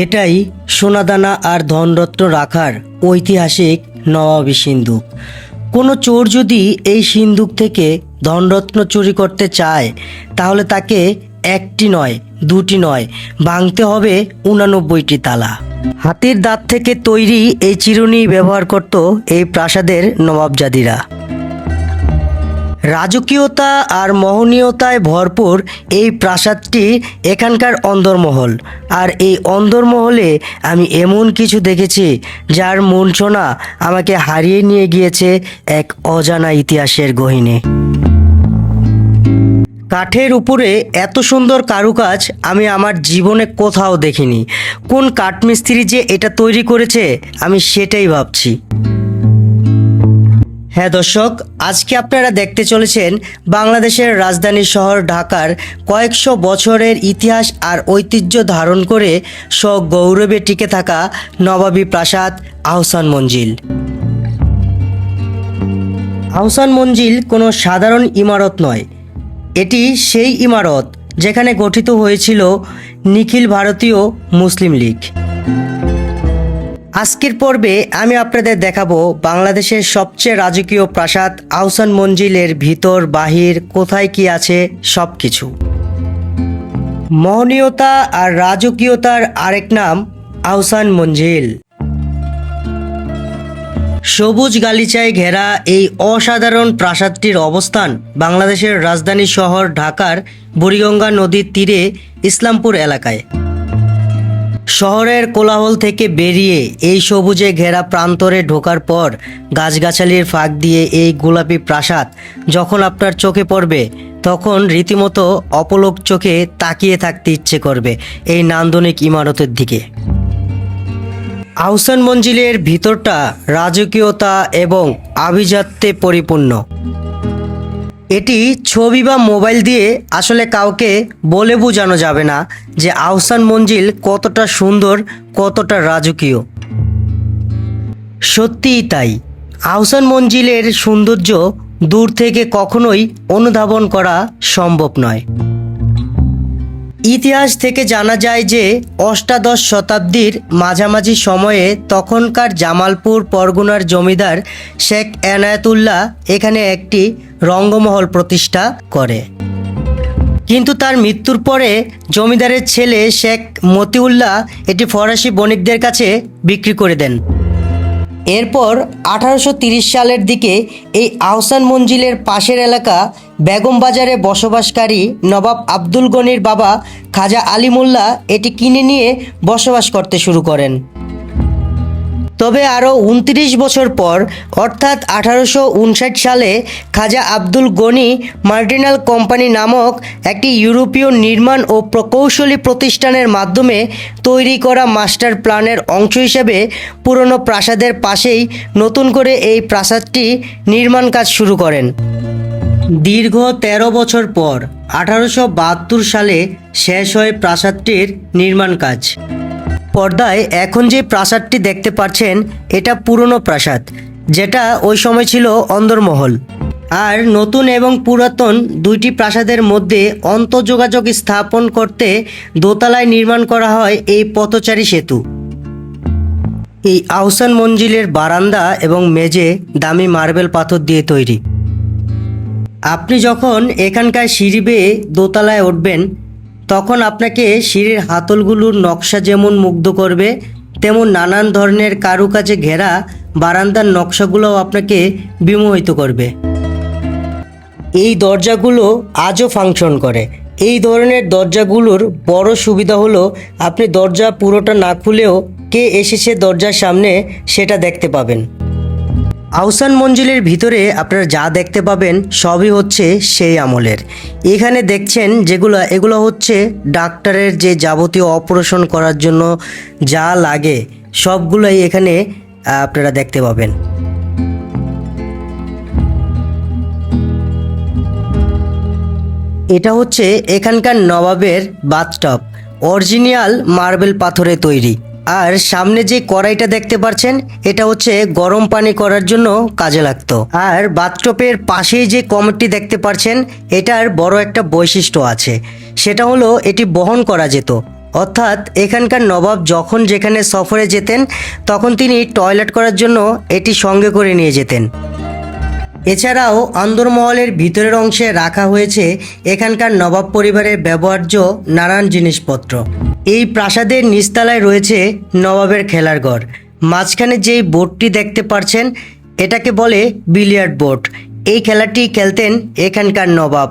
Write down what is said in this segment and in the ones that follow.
এটাই সোনাদানা আর ধনরত্ন রাখার ঐতিহাসিক নবাবী সিন্দুক। কোনো চোর যদি এই সিন্দুক থেকে ধনরত্ন চুরি করতে চায় তাহলে তাকে একটি নয়, দুটি নয়, ভাঙতে হবে 89টি তালা। হাতির দাঁত থেকে তৈরি এই চিরুনি ব্যবহার করত এই প্রাসাদের নবাবজাদিরা। রাজকীয়তা আর মোহনীয়তায় ভরপুর এই প্রাসাদটি এখানকার অন্দরমহল। আর এই অন্দরমহলে আমি এমন কিছু দেখেছি যার মূর্ছনা আমাকে হারিয়ে নিয়ে গিয়েছে এক অজানা ইতিহাসের গহীনে। কাঠের উপরে এত সুন্দর কারুকাজ আমি আমার জীবনে কোথাও দেখিনি। কোন কাঠমিস্ত্রি যে এটা তৈরি করেছে আমি সেটাই ভাবছি। হ্যাঁ দর্শক, আজকে আপনারা দেখতে চলেছেন বাংলাদেশের রাজধানী শহর ঢাকার কয়েকশো বছরের ইতিহাস আর ঐতিহ্য ধারণ করে সগৌরবে টিকে থাকা নবাবী প্রাসাদ আহসান মঞ্জিল। আহসান মঞ্জিল কোনো সাধারণ ইমারত নয়, এটি সেই ইমারত যেখানে গঠিত হয়েছিল নিখিল ভারতীয় মুসলিম লীগ। আজকের পর্বে আমি আপনাদের দেখাবো বাংলাদেশের সবচেয়ে রাজকীয় প্রাসাদ আহসান মঞ্জিলের ভিতর বাহির কোথায় কি আছে সব কিছু। মোহনীয়তা আর রাজকীয়তার আরেক নাম আহসান মঞ্জিল। সবুজ গালিচায় ঘেরা এই অসাধারণ প্রাসাদটির অবস্থান বাংলাদেশের রাজধানী শহর ঢাকার বুড়িগঙ্গা নদীর তীরে ইসলামপুর এলাকায়। শহরের কোলাহল থেকে বেরিয়ে এই সবুজে ঘেরা প্রান্তরে ঢোকার পর গাছগাছালির ফাঁক দিয়ে এই গোলাপি প্রাসাদ যখন আপনার চোখে পড়বে তখন রীতিমতো অপলক চোখে তাকিয়ে থাকতে ইচ্ছে করবে এই নান্দনিক ইমারতের দিকে। আহসান মঞ্জিলের ভিতরটা রাজকীয়তা এবং আভিজাত্যে পরিপূর্ণ। এটি ছবি বা মোবাইল দিয়ে আসলে কাউকে বলে বোঝানো যাবে না যে আহসান মঞ্জিল কতটা সুন্দর, কতটা রাজকীয়। সত্যিই তাই, আহসান মঞ্জিলের সৌন্দর্য দূর থেকে কখনোই অনুধাবন করা সম্ভব নয়। ইতিহাস থেকে জানা যায় যে অষ্টাদশ শতাব্দীর মাঝামাঝি সময়ে তখনকার জামালপুর পরগনার জমিদার শেখ এনায়েতুল্লাহ এখানে একটি রঙ্গমহল প্রতিষ্ঠা করে। কিন্তু তার মৃত্যুর পরে জমিদারের ছেলে শেখ মতিউল্লাহ এটি ফরাসি বণিকদের কাছে বিক্রি করে দেন। এরপর 1830 সালের দিকে এই আহসান মঞ্জিলের পাশের এলাকা বেগম বাজারে বসবাসকারী নবাব আব্দুল গনির বাবা খাজা আলী মোল্লা এটি কিনে নিয়ে বসবাস করতে শুরু করেন। তবে আরও 29 বছর পর অর্থাৎ 1859 সালে খাজা আব্দুল গনি মার্টিনাল কোম্পানি নামক একটি ইউরোপীয় নির্মাণ ও প্রকৌশলী প্রতিষ্ঠানের মাধ্যমে তৈরি করা মাস্টার প্ল্যানের অংশ হিসেবে পুরনো প্রাসাদের পাশেই নতুন করে এই প্রাসাদটি নির্মাণ কাজ শুরু করেন। দীর্ঘ 13 বছর পর 1872 সালে শেষ হয় প্রাসাদটির নির্মাণ কাজ। পর্দায় এখন যে প্রাসাদটি দেখতে পাচ্ছেন এটা পুরনো প্রাসাদ, যেটা ওই সময় ছিল অন্দরমহল। আর নতুন এবং পুরাতন দুইটি প্রাসাদের মধ্যে অন্তঃযোগাযোগ স্থাপন করতে দোতলায় নির্মাণ করা হয় এই পথচারী সেতু। এই আহসান মঞ্জিলের বারান্দা এবং মেঝে দামি মার্বেল পাথর দিয়ে তৈরি। আপনি যখন এখানকার সিঁড়ি বেয়ে দোতলায় উঠবেন তখন আপনাকে সিঁড়ির হাতলগুলোর নকশা যেমন মুগ্ধ করবে, তেমন নানান ধরনের কারুকাজে ঘেরা বারান্দার নকশাগুলোও আপনাকে বিমোহিত করবে। এই দরজাগুলো আজও ফাংশন করে। এই ধরনের দরজাগুলোর বড় সুবিধা হলো আপনি দরজা পুরোটা না খুলেও কে এসেছে দরজার সামনে সেটা দেখতে পাবেন। আহসান মঞ্জিলের ভিতরে আপনারা যা দেখতে পাবেন সবই হচ্ছে সেই আমলের। এখানে দেখছেন এগুলো হচ্ছে ডাক্তারের যে যাবতীয় অপারেশন করার জন্য যা লাগে সবগুলোই এখানে আপনারা দেখতে পাবেন। এটা হচ্ছে এখানকার নবাবের বাথটব, অরিজিনাল মার্বেল পাথরে তৈরি। আর সামনে যে কড়াইটা দেখতে পাচ্ছেন এটা হচ্ছে গরম পানি করার জন্য কাজে লাগতো। আর বাথটবের পাশেই যে কমোডটি দেখতে পাচ্ছেন এটার বড় একটা বৈশিষ্ট্য আছে, সেটা হলো এটি বহন করা যেত। অর্থাৎ এখানকার নবাব যখন যেখানে সফরে যেতেন তখন তিনি টয়লেট করার জন্য এটি সঙ্গে করে নিয়ে যেতেন। এছাড়াও অন্দরমহলের ভিতরের অংশে রাখা হয়েছে এখানকার নবাব পরিবারের ব্যবহার্য নানান জিনিসপত্র। এই প্রাসাদের নিচতলায় রয়েছে নবাবের খেলার ঘর। মাঝখানে যেই বোর্ডটি দেখতে পাচ্ছেন এটাকে বলে বিলিয়ার্ড বোর্ড। এই খেলাটি খেলতেন এখানকার নবাব।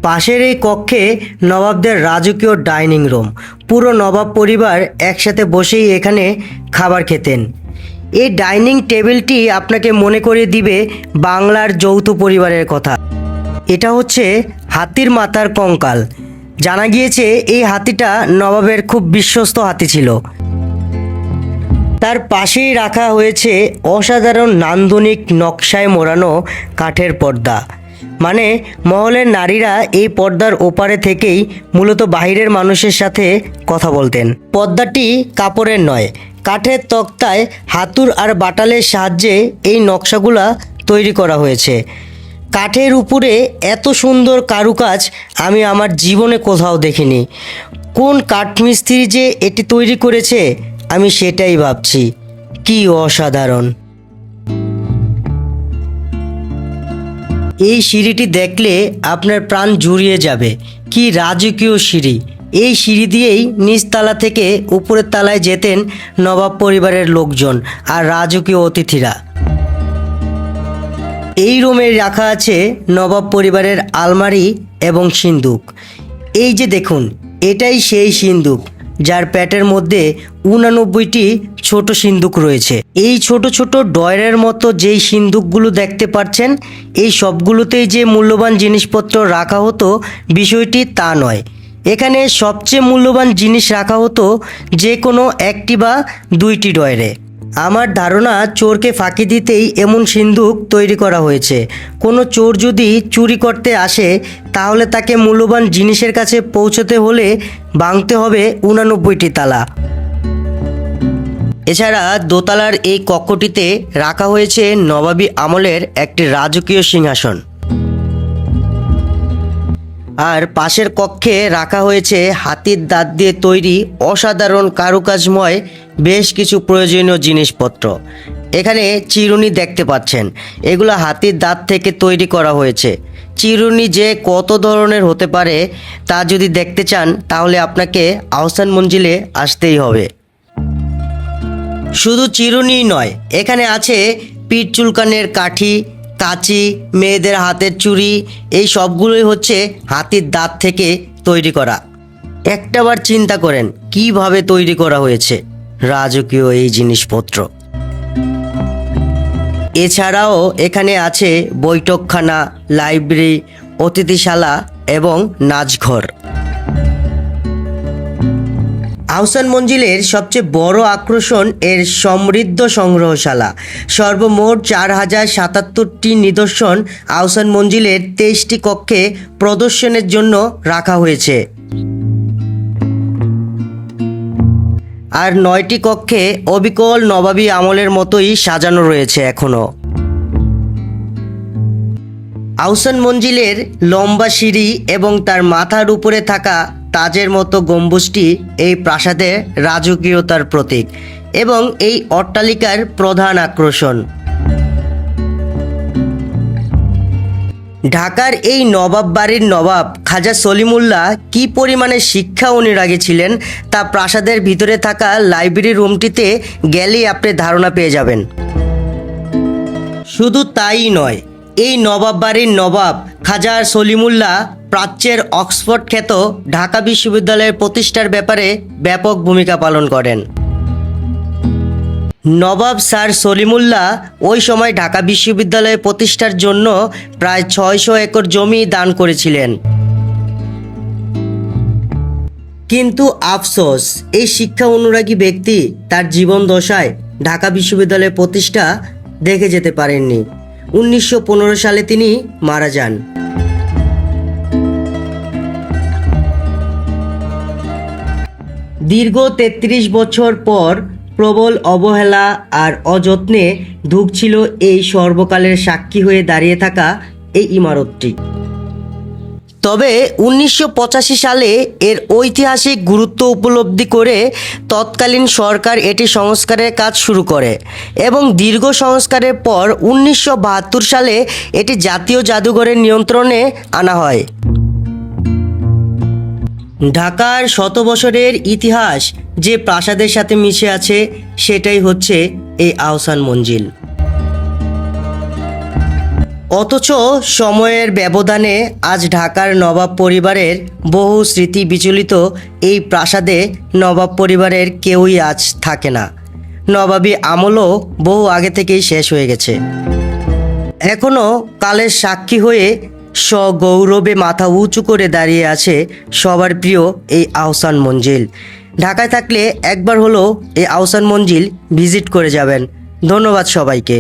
পাশের এই কক্ষে নবাবদের রাজকীয় ডাইনিং রুম। পুরো নবাব পরিবার একসাথে বসেই এখানে খাবার খেতেন। এই ডাইনিং টেবিলটি আপনাকে মনে করিয়ে দিবে বাংলার যৌথ পরিবারের কথা। এটা হচ্ছে হাতির মাথার কঙ্কাল। জানা গিয়েছে এই হাতিটা নবাবের খুব বিশ্বস্ত হাতি ছিল। তার পাশেই রাখা হয়েছে অসাধারণ নান্দনিক নকশায় মোড়ানো কাঠের পর্দা। মানে মহলের নারীরা এই পর্দার ওপারে থেকেই মূলত বাহিরের মানুষের সাথে কথা বলতেন। পর্দাটি কাপড়ের নয়, কাঠের তক্তায় হাতুড় আর বাটালের সাহায্যে এই নকশাগুলা তৈরি করা হয়েছে। কাঠের উপরে এত সুন্দর কারুকাজ আমি আমার জীবনে কোথাও দেখিনি। কোন কাঠমিস্ত্রি যে এটি তৈরি করেছে আমি সেটাই ভাবছি। কি অসাধারণ! এই সিঁড়িটি দেখলে আপনার প্রাণ জুড়িয়ে যাবে। কি রাজকীয় সিঁড়ি! এই সিঁড়ি দিয়েই নিচতলা থেকে উপরের তলায় যেতেন নবাব পরিবারের লোকজন আর রাজকীয় অতিথিরা। এই রুমে রাখা আছে নবাব পরিবারের আলমারি এবং সিন্দুক। এই যে দেখুন, এটাই সেই সিন্দুক যার প্যাটের মধ্যে 89টি ছোট সিন্দুক রয়েছে। এই ছোট ছোট ডয়ারের মতো যেই সিন্দুকগুলো দেখতে পাচ্ছেন, এই সবগুলোতেই যে মূল্যবান জিনিসপত্র রাখা হতো বিষয়টি তা নয়। এখানে সবচেয়ে মূল্যবান জিনিস রাখা হতো যে কোনো একটি বা দুইটি ডয়ারে। আমার ধারণা চোরকে ফাঁকি দিতেই এমন সিন্দুক তৈরি করা হয়েছে। কোনো চোর যদি চুরি করতে আসে তাহলে তাকে মূল্যবান জিনিসের কাছে পৌঁছতে হলে ভাঙতে হবে 89টি তালা। এছাড়া দোতলার এই কক্ষটিতে রাখা হয়েছে নবাবী আমলের একটি রাজকীয় সিংহাসন। আর পাশের কক্ষে রাখা হয়েছে হাতির দাঁত দিয়ে তৈরি অসাধারণ কারুকাজময় বেশ কিছু প্রয়োজনীয় জিনিসপত্র। এখানে চিরুনি দেখতে পাচ্ছেন, এগুলো হাতির দাঁত থেকে তৈরি করা হয়েছে। চিরুনি যে কত ধরনের হতে পারে তা যদি দেখতে চান তাহলে আপনাকে আহসান মঞ্জিলে আসতেই হবে। শুধু চিরুনি নয়, এখানে আছে পিঠ চুলকানের কাঠি, কাঁচি, মেয়েদের হাতের চুড়ি। এই সবগুলোই হচ্ছে হাতির দাঁত থেকে তৈরি করা। একটাবার চিন্তা করেন কিভাবে তৈরি করা হয়েছে রাজকীয় এই জিনিসপত্র। এছাড়াও এখানে আছে বৈঠকখানা, লাইব্রেরি, অতিথিশালা এবং নাচঘর। আহসান মঞ্জিলের সবচেয়ে বড় আকর্ষণ এর সমৃদ্ধ সংগ্রহশালা। সর্বমোট 4077টি নিদর্শন আহসান মঞ্জিলের 23টি কক্ষে প্রদর্শনের জন্য রাখা হয়েছে। আর 9টি কক্ষে অবিকল নবাবী আমলের মতোই সাজানো রয়েছে এখনও। আহসান মঞ্জিলের লম্বা সিঁড়ি এবং তার মাথার উপরে থাকা তাজের মতো গম্বুজটি এই প্রাসাদের রাজকীয়তার প্রতীক এবং এই অট্টালিকার প্রধান আকর্ষণ। ঢাকার এই নবাব বাড়ির নবাব খাজা সলিমুল্লাহ কি পরিমাণে শিক্ষা অনুরাগী ছিলেন তা প্রাসাদের ভিতরে থাকা লাইব্রেরি রুমটিতে গেলেই আপনি ধারণা পেয়ে যাবেন। শুধু তাই নয়, এই নবাব বাড়ির নবাব খাজা সলিমুল্লাহ প্রাচ্যের অক্সফোর্ড খ্যাত ঢাকা বিশ্ববিদ্যালয়ের প্রতিষ্ঠার ব্যাপারে ব্যাপক ভূমিকা পালন করেন। নবাব স্যার সলিমুল্লাহ ওই সময় ঢাকা বিশ্ববিদ্যালয় প্রতিষ্ঠার জন্য প্রায় 600 একর জমি দান করেছিলেন। কিন্তু আফসোস, এই শিক্ষা অনুরাগী ব্যক্তি তার জীবন দশায় ঢাকা বিশ্ববিদ্যালয় প্রতিষ্ঠা দেখে যেতে পারেননি। 1915 সালে তিনি মারা যান। দীর্ঘ 33 বছর পর প্রবল অবহেলা আর অযত্নে ধুঁকছিল এই সর্বকালের সাক্ষী হয়ে দাঁড়িয়ে থাকা এই ইমারতটি। তবে 1985 সালে এর ঐতিহাসিক গুরুত্ব উপলব্ধি করে তৎকালীন সরকার এটি সংস্কারের কাজ শুরু করে এবং দীর্ঘ সংস্কারের পর 1972 সালে এটি জাতীয় জাদুঘরের নিয়ন্ত্রণে আনা হয়। ঢাকার শত বছরের ইতিহাস যে প্রাসাদের সাথে মিশে আছে সেটাই হচ্ছে এই আহসান মঞ্জিল। অথচ সময়ের ব্যবধানে আজ ঢাকার নবাব পরিবারের বহু স্মৃতি বিচলিত এই প্রাসাদে নবাব পরিবারের কেউই আজ থাকে না। নবাবী আমলও বহু আগে থেকেই শেষ হয়ে গেছে। এখনও কালের সাক্ষী হয়ে সগৌরবে মাথা উঁচু করে দাঁড়িয়ে আছে সবার প্রিয় এই আহসান মঞ্জিল। ঢাকায় থাকলে একবার হলো এই আহসান মঞ্জিল ভিজিট করে যাবেন। ধন্যবাদ সবাইকে।